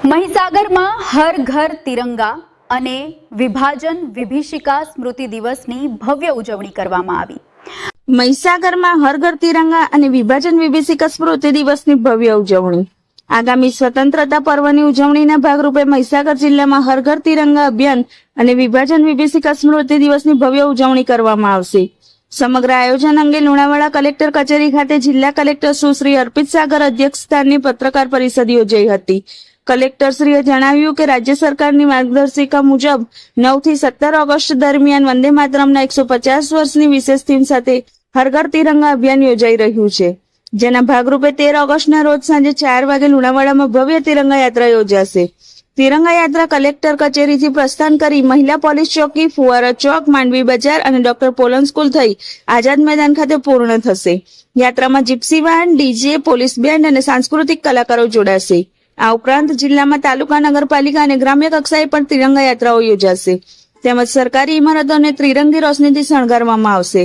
મહીસાગરમાં હર ઘર તિરંગા અને વિભાજન વિભીષિકા સ્મૃતિ દિવસની ભવ્ય ઉજવણી કરવામાં આવી। મહીસાગરમાં હર ઘર તિરંગા અને વિભાજન વિભીષિકા સ્મૃતિ દિવસની ભવ્ય ઉજવણી। આગામી સ્વતંત્રતા પર્વની ઉજવણીના ભાગરૂપે મહીસાગર જિલ્લામાં હર ઘર તિરંગા અભિયાન અને વિભાજન વિભીષિકા સ્મૃતિ દિવસની ભવ્ય ઉજવણી કરવામાં આવશે। સમગ્ર આયોજન અંગે લુણાવાડા કલેક્ટર કચેરી ખાતે જિલ્લા કલેક્ટર સુશ્રી અર્પિત સાગર અધ્યક્ષસ્થાનની પત્રકાર પરિષદ યોજાઈ હતી। કલેક્ટરશ્રીએ જણાવ્યું કે રાજ્ય સરકારની માર્ગદર્શિકા મુજબ 9 થી 17 ઓગસ્ટ દરમિયાન વંદે માતરમના 150 વર્ષની વિશેષ થીમ સાથે હર ઘર તિરંગા અભિયાન યોજાઈ રહ્યું છે, જેના ભાગરૂપે 13 ઓગસ્ટના રોજ સાંજે 4 વાગે લુણાવાડામાં ભવ્ય તિરંગા યાત્રા યોજાશે। તિરંગા યાત્રા કલેક્ટર કચેરીથી પ્રસ્થાન કરી મહિલા પોલીસ ચોકી, ફુવારા ચોક, માંડવી બજાર અને ડોક્ટર પોલન સ્કૂલ થઈ આઝાદ મેદાન ખાતે પૂર્ણ થશે। યાત્રામાં જીપ્સી વાહન, ડીજે, પોલીસ બેન્ડ અને સાંસ્કૃતિક કલાકારો જોડાશે। આ ઉપરાંત જિલ્લામાં તાલુકા, નગરપાલિકા અને ગ્રામ્ય કક્ષાએ પણ તિરંગા યાત્રાઓ યોજાશે, તેમજ સરકારી ઇમારતોને ત્રિરંગી રોશનીથી શણગારવામાં આવશે।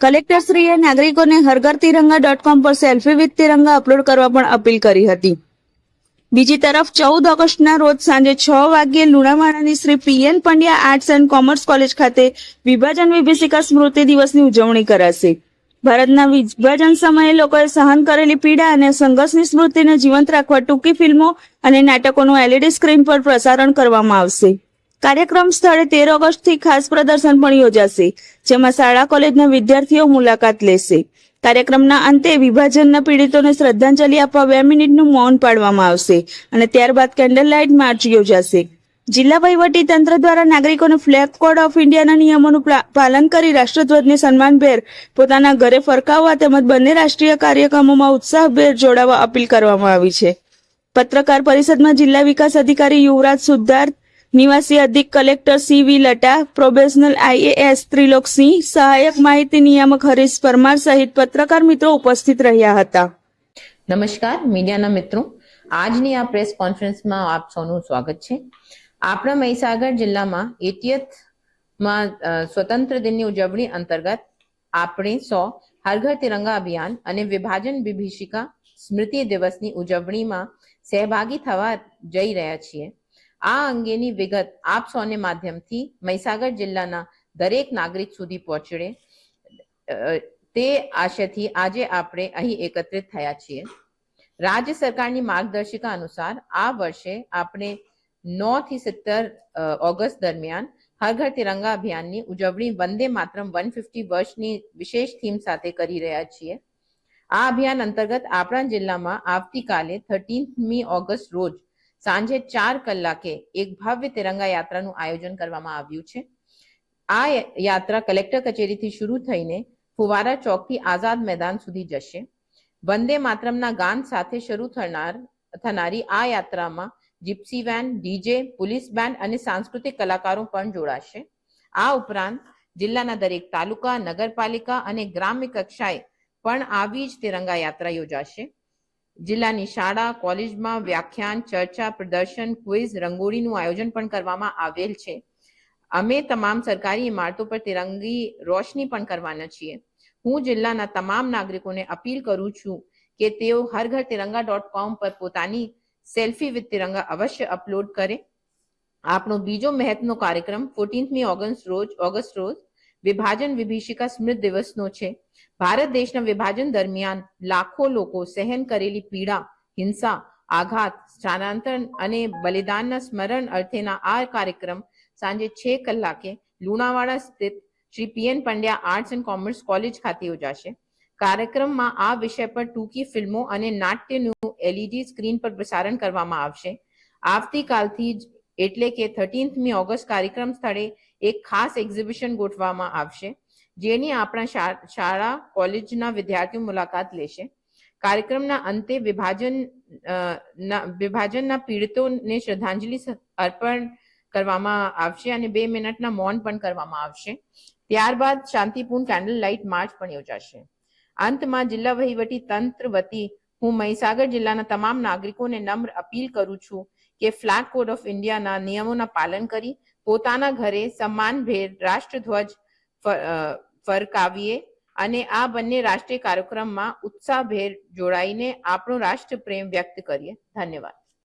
કલેક્ટરશ્રીએ નાગરિકોને હરઘરતિરંગા.com પર સેલ્ફી વિથ તિરંગા અપલોડ કરવા પણ અપીલ કરી હતી। બીજી તરફ 14 ઓગસ્ટના રોજ સાંજે 6 વાગ્યે લુણાવાડાની Shri P N Pandya arts and commerce college ખાતે વિભાજન વિભીષિકા સ્મૃતિ દિવસની ઉજવણી કરાશે। ભારતના વિભાજન સમયે લોકોએ સહન કરેલી પીડા અને સંઘર્ષની સ્મૃતિને જીવંત રાખવા ટૂંકી ફિલ્મો અને નાટકોનું LED સ્ક્રીન પર પ્રસારણ કરવામાં આવશે। કાર્યક્રમ સ્થળે 13 ઓગસ્ટથી ખાસ પ્રદર્શન પણ યોજાશે, જેમાં શાળા કોલેજના વિદ્યાર્થીઓ મુલાકાત લેશે। કાર્યક્રમના અંતે વિભાજનના પીડિતોને શ્રદ્ધાંજલિ આપવા 2 મિનિટનું મૌન પાળવામાં આવશે અને ત્યારબાદ કેન્ડલ લાઇટ માર્ચ યોજાશે। જિલ્લા વહીવટી તંત્ર દ્વારા નાગરિકોને ફ્લેગ કોડ ઓફ ઇન્ડિયાના નિયમોનું પાલન કરી રાષ્ટ્રધ્વજને સન્માનભેર પોતાના ઘરે ફરકાવવા તેમજ બંને રાષ્ટ્રીય કાર્યક્રમોમાં ઉત્સાહભેર જોડાવા અપીલ કરવામાં આવી છે। પત્રકાર પરિષદમાં જિલ્લા વિકાસ અધિકારી યુવરાજ સુધાર્થ, નિવાસી અધિક કલેક્ટર સીવી લટા, પ્રોબેશનલ IAS ત્રિલોકસિંહ, સહાયક માહિતી નિયામક હરીશ પરમાર સહિત પત્રકાર મિત્રો ઉપસ્થિત રહ્યા હતા। નમસ્કાર મીડિયાના મિત્રો, આજની આ પ્રેસ કોન્ફરન્સમાં આપ સૌનું સ્વાગત છે। આપણા મહીસાગર જિલ્લામાં 80th માં સ્વતંત્ર દિનની ઉજવણી અંતર્ગત આપણે હર ઘર તિરંગા અભિયાન અને વિભાજન વિભીષિકા સ્મૃતિ દિવસની ઉજવણીમાં સહભાગી થવા જઈ રહ્યા છીએ। આ અંગેની વિગત આપ સૌને માધ્યમથી મહીસાગર જિલ્લાના દરેક નાગરિક સુધી પહોંચે તે આશયથી આજે આપણે અહીં એકત્રિત થયા છીએ। રાજ્ય સરકારની માર્ગદર્શિકા અનુસાર આ વર્ષે આપણે 9 થી 17 ઓગસ્ટ દરમિયાન હર ઘર તિરંગા અભિયાનની ઉજવણી વંદે માતરમ 150 વર્ષની વિશેષ થીમ સાથે કરી રહ્યા છીએ। આ અભિયાન અંતર્ગત આપણા જિલ્લામાં આવતીકાલે 13મી ઓગસ્ટ રોજ સાંજે 4 કલાકે એક ભવ્ય તિરંગા યાત્રાનું આયોજન કરવામાં આવ્યું છે। આ યાત્રા કલેક્ટર કચેરીથી શરૂ થઈને ફુવારા ચોકથી આઝાદ મેદાન સુધી જશે। વંદે માતરમના ગાન સાથે શરૂ થનારી આ યાત્રામાં gypsy van, DJ, police band અને સાંસ્કૃતિક કલાકારો પણ જોડાશે। આ ઉપરાંત જિલ્લાના દરેક તાલુકા, નગરપાલિકા અને ગ્રામ્ય કક્ષાએ પણ આવી જ તિરંગા યાત્રા યોજાશે। જિલ્લાની શાળા, કોલેજમાં વ્યાખ્યાન, ચર્ચા, પ્રદર્શન, ક્વિઝ, રંગોળીનું આયોજન પણ કરવામાં આવેલ છે। અમે તમામ સરકારી ઇમારતો પર તિરંગી રોશની પણ કરવાના છીએ। હું જિલ્લાના તમામ નાગરિકોને અપીલ કરું છું કે તેઓ હરઘરતિરંગા.com પર પોતાની સેલ્ફી વિથ તિરંગા અવશ્ય અપલોડ કરે। આપણો બીજો મહત્વનો કાર્યક્રમ 14મી ઓગસ્ટ રોજ વિભાજન વિભીષિકા સ્મૃતિ દિવસનો છે। ભારત દેશના વિભાજન દરમિયાન લાખો લોકો સહન કરેલી પીડા, હિંસા, આઘાત, સ્થળાંતર અને બલિદાનના સ્મરણ અર્થેના આ કાર્યક્રમ સાંજે 6 કલાકે લુણાવાડા સ્થિત Shri P N Pandya arts and commerce college ખાતે યોજાશે। કાર્યક્રમમાં આ વિષય પર ટૂંકી ફિલ્મો અને નાટ્યનું LED સ્ક્રીન પર પ્રસારણ કરવામાં આવશે। આવતીકાલથી જ એટલે કે 13મી ઓગસ્ટ કાર્યક્રમ સ્થળે એક ખાસ એક્ઝિબિશન ગોઠવવામાં આવશે, જેની આપણા શાળા કોલેજના વિદ્યાર્થીઓ મુલાકાત લેશે। કાર્યક્રમના અંતે વિભાજનના પીડિતોને શ્રદ્ધાંજલિ અર્પણ કરવામાં આવશે અને 2 મિનિટના મૌન પણ કરવામાં આવશે। ત્યારબાદ શાંતિપૂર્ણ કેન્ડલ લાઇટ માર્ચ પણ યોજાશે। અંતમાં જિલ્લા વહીવટી તંત્ર વતી હું મહીસાગર જિલ્લાના તમામ નાગરિકોને નમ્ર અપીલ કરું છું કે ફ્લેગ કોડ ઓફ ઇન્ડિયાના નિયમોના પાલન કરી પોતાના ઘરે સન્માનભેર રાષ્ટ્રધ્વજ ફરકાવીએ અને આ બંને રાષ્ટ્રીય કાર્યક્રમમાં ઉત્સાહભેર જોડાઈને આપણો રાષ્ટ્ર પ્રેમ વ્યક્ત કરીએ। ધન્યવાદ।